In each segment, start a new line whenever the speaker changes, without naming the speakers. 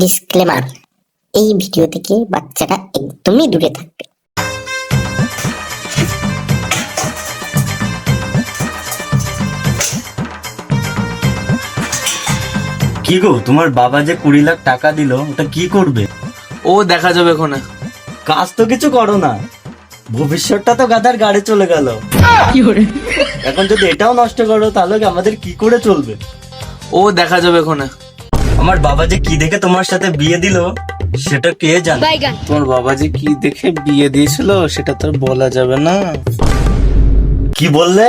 Disclaimer, এই video থেকে বাচ্চাটা একদমই দূরে থাকবে।
কি গো, তোমার বাবা যে 20 লাখ টাকা দিল, ওটা কি করবে?
ও দেখা যাবে ওখানে।
কাজ তো কিছু করো না, ভবিষ্যৎটা তো গাধার গাড়ি চলে গেল। এখন যদি এটাও নষ্ট করো তাহলে কি আমাদের কি করে চলবে?
ও দেখা যাবে ওখানে।
আমার বাবা যে কি দেখে তোমার সাথে বিয়ে দিল সেটা কে জানে?
তোমার বাবা যে কি দেখে বিয়ে দিয়েছিল সেটা তো আর বলা যাবে না।
কি বললে?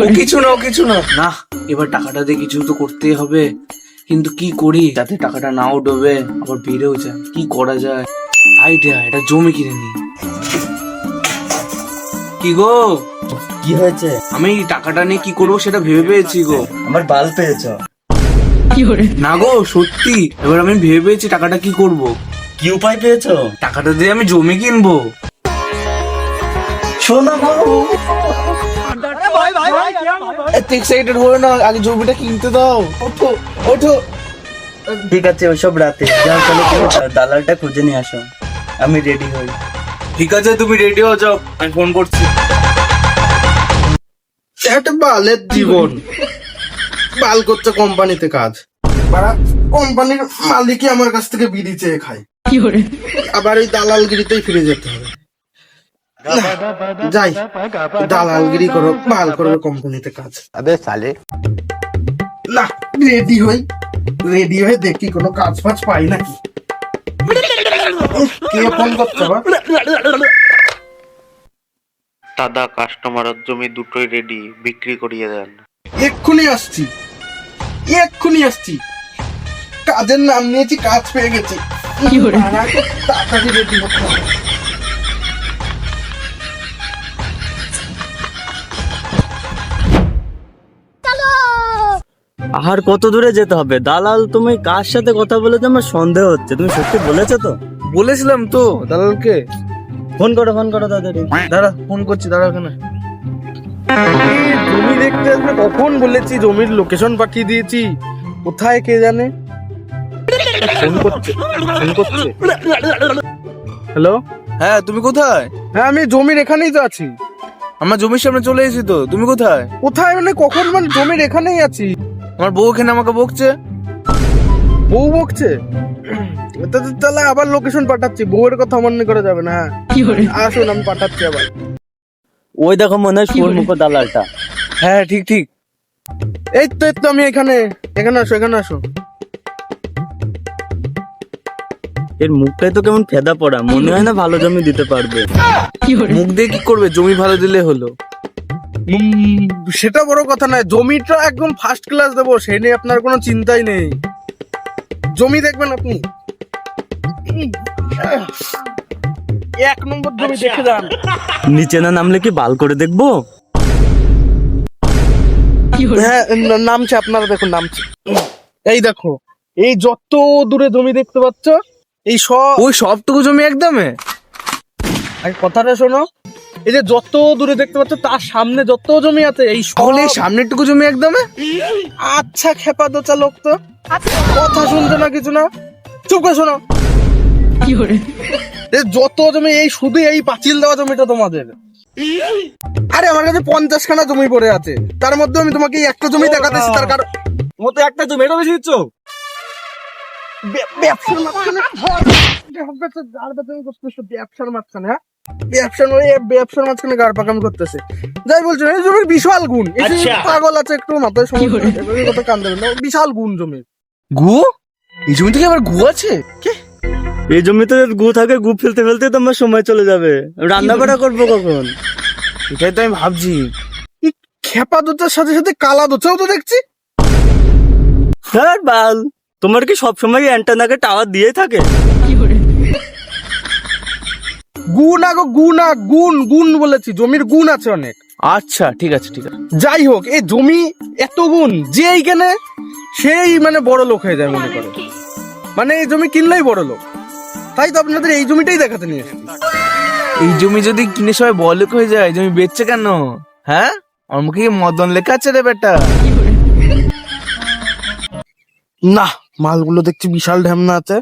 ও কিছু না, ও কিছু না। না, এবার টাকাটা দিয়ে কিছু তো করতেই হবে, কিন্তু কি করি যাতে টাকাটা নাও ডোবে আবার বেড়েও যায়। কি করা যায়? আইডিয়া, এটা জমি কিনে নি। কি গো,
কি হয়েছে?
আমি টাকাটা নিয়ে কি করবো সেটা ভেবে পেয়েছি গো।
আমার বাল পেয়েছো?
না গো, সত্যি এবার আমি ভেবে পেয়েছি টাকাটা কি করব।
কি উপায় পেয়েছো?
টাকাটা দিয়ে আমি জমি কিনবো।
শোনো গো,
এক্সাইটেড হয়ে না, আগে জমিটা কিনতে দাও। ওঠো ওঠো।
ঠিক আছে, ওইসব রাতে যাও, তাহলে দালালটা খুঁজে নিয়ে আসো, আমি রেডি হই।
ঠিক আছে, তুমি রেডি হয়ে যাও, আমি ফোন করছি।
একটা বালের জীবন, বাল করছে কোম্পানিতে কাজ, কোম্পানির মালিকই আমার কাছ থেকে বিড়ি চেয়ে খায়, আবার এই দালালগিরিতেই ফিরে যেতে হবে। না, যাই দালালগিরি করো, বাল করবে কোম্পানিতে কাজ। না, রেডি হয়ে দেখি কোনো কাজ ফাজ পাই নাকি। কে ফোন করছে আবার?
দাদা, কাস্টমারের জমি দুটোই রেডি, বিক্রি করিয়ে দেন।
এক্ষুনি আসছি। কাজের নাম নিয়েছি, কাজ পেয়ে গেছি। তাড়াতাড়ি রেডি হতে হবে।
আর কত দূরে যেতে হবে? দালাল, তুমি কার সাথে কথা বলেছো আমার সন্দেহ হচ্ছে। তুমি সত্যি বলেছো তো?
বলেছিলাম তো দালালকে।
ফোন করো তাড়াতাড়ি।
দাঁড়া, ফোন করছি, দাঁড়া ওখানে। জমি দেখতে আসবে কখন বলেছি, জমির লোকেশন পাঠিয়ে দিয়েছি, কোথায় কে জানে। ফোন করছে। হ্যালো, হ্যাঁ তুমি কোথায়? হ্যাঁ, আমি জমির এখানেই তো আছি। আমার জমির সামনে চলে এসেছি তো। তুমি কোথায়? কোথায় মানে কখন? মানে জমির এখানেই আছি। আমার বউ এখানে আমাকে বকছে। বউ বকছে? তাহলে আবার লোকেশন পাঠাচ্ছি, বউয়ের কথা অমান্য করা যাবে না। আসুন, আমি পাঠাচ্ছি আবার।
ওই দেখো, মনে হয় সুরমুখ দালালটা।
হ্যাঁ, ঠিক। এই তো আমি এখানে আসো।
এর মুখটাই তো কেমন ফেদা পড়া, মনে হয় না ভালো জমি দিতে পারবে।
মুখ দিয়ে কি করবে? জমি ভালো দিলে হলো। সেটা বড় কথা নয়, জমিটা একদম ফার্স্ট ক্লাস দেবো, সে নিয়ে আপনার কোনো চিন্তাই নেই। জমি দেখবেন আপনি, এক নম্বর জমি দেখে যান।
নিচে না নামলে কি বাল করে দেখবো?
হ্যাঁ, নামছে, আপনারা দেখুন নামছে। এই দেখো, এই যত দূরে জমি দেখতে পাচ্ছ, এই সবটুকু জমি একদমে। আগে কথাটা শোনো, এই যে যত দূরে দেখতে পাচ্ছ তার সামনে যত জমি আছে, এই সকলে সামনেরটুকু জমি একদমে। আচ্ছা, খেপা দোচা লোক তো, কথা শুনছো না, কিছু না, চুপ করে শোনো। যত জমি, এই শুধু এই পাঁচিল দেওয়া জমিটা তোমাদের। আরে আমার কাছে 50 খানা জমি পড়ে আছে, তার মধ্যে আমি তোমাকে এই একটা জমি দেখাতেছি। তার কারণ
মতো একটা জমি, এটা বেশি দিচ্ছ।
ব্যবসার মাঝখানে ব্যবসার মাঝখানে গাড় পাকামি করতেছে। যাই বলছো, এই জমির বিশাল গুণ। পাগল আছে একটু, মাথায় সমস্যা, কান দেবেন না। বিশাল গুণ জমির। গু? এই জমি থেকে আবার গু আছে?
এই জমিতে গু থাকে, গু ফেলতে ফেলতে তো আমার সময় চলে যাবে। রান্না বাড়া করবো কখন?
এটাই তো আমি ভাবছি। খেপা দোচার সাথে সাথে কালা দোচাও তো দেখছি।
হ্যাঁ বাল, তোমার কি সবসময় অ্যান্টেনাকে টাওয়ার দিয়েই থাকে?
গুণ বলেছি, জমির গুণ আছে অনেক। আচ্ছা, ঠিক আছে। যাই হোক, এই জমি এত গুণ যে এইখানে সেই মানে বড় লোক হয়ে যায় মনে করে, মানে এই জমি কিনলেই বড় লোক। তাই তো আপনাদের এই জমিটাই দেখাতে নিয়ে এসেছি। এই জমি যদি কিনে সবাই বড় লোক হয়ে যায়, জমি বেচছে কেন? হ্যাঁ, আমার মুখে মদন লেখা আছে রে বেটা। না,
মালগুলো দেখছি বিশাল ঢ্যামনা আছে,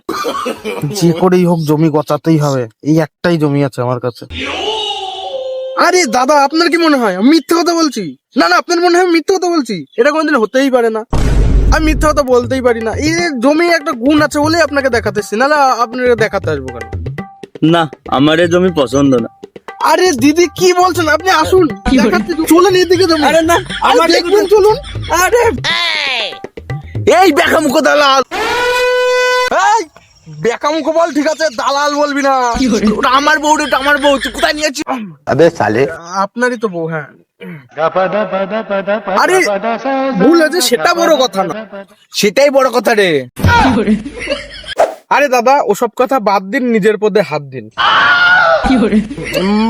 যে করেই হোক জমি গচাতেই হবে। এই একটাই জমি আছে আমার কাছে। আরে দাদা, আপনার কি মনে হয় আমি মিথ্যে কথা বলছি? না না, আপনার মনে হয় আমি মিথ্যে কথা বলছি? এটা কোনোদিন হতেই পারে না, আমি মিথ্যে কথা বলতেই পারি না। এই যে জমি একটা গুণ আছে বলেই আপনাকে দেখাতে এসছি, নাহলে আপনাকে দেখাতে আসবো কেন?
না, আমার এই জমি পছন্দ না।
আরে দিদি কি বলছেন, আপনি আসুন দেখাচ্ছি, চলুন এদিকে জমি।
আরে না,
আমার দেখবেন, চলুন। আরে এই বেকামুখো দালাল, এই বেকামুখো বল, ঠিক আছে, দালাল বলবি না। ওটা আমার বউ রে, ওটা আমার বউ, তুই কোথায় নিয়েছি?
अबे साले
আপনারই তো বউ। হ্যাঁ, আরে ভুল আছে সেটা বড় কথা না,
সেটাই বড় কথা রে।
আরে দাদা ওসব কথা বাদ দিন, নিজের পদে হাত দিন।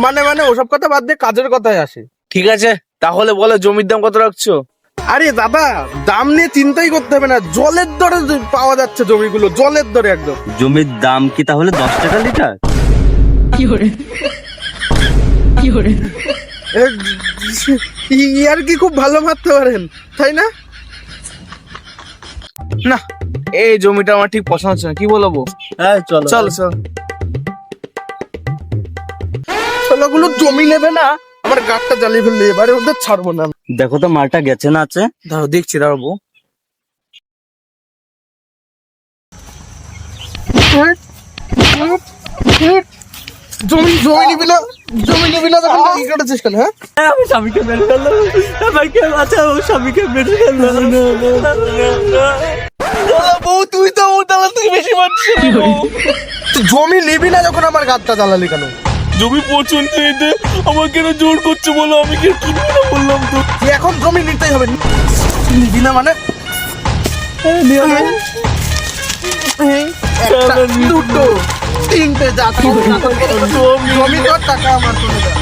মানে ওসব কথা বাদ দিয়ে কাজের কথায় আসে।
ঠিক আছে, তাহলে বলো জমির দাম কত রাখছো?
আরে দাদা, দাম নিয়ে চিন্তাই করতে হবে না, জলের দরে পাওয়া যাচ্ছে জমিগুলো, জলের দরে একদম।
জমির দাম কি তাহলে 10 টাকা লিটার?
ইয়ার কি খুব ভালো মারতে পারেন, তাই না?
না, এই জমিটা আমার ঠিক পছন্দ হচ্ছে না, কি বলবো?
হ্যাঁ চলো
চল চল।
ছেলেগুলো জমি নেবে না, আমার গাছটা জ্বালিয়ে ফেললে, এবারে ওদের ছাড়বো না।
দেখো তো মালটা গেছে না আছে।
দাঁড়াও দেখছি, দাঁড়াবো।
জমি জমি নিবি না, জমি নিবি না, তখন কি করেছিস কেন? হ্যাঁ,
আমি স্বামীকে মেরে ফেললাম, আমাকে বাঁচাও, স্বামীকে মেরে ফেললাম।
বউ তুই তো ও তাহলে তুই বেশি মারছিস। তুই জমি নিবি না যখন আমার গাছটা জ্বালালি কেন?
জমি পছন্দ হইতে আমাকে কেন জোর করছে বলো, আমি কি কিনবো না বললাম তো।
তুই এখন জমি নিতেই হবে, নিবি না মানে? একটা, দুটো, তিনটে, যা জমি তোর, টাকা আমার চলে যাবে।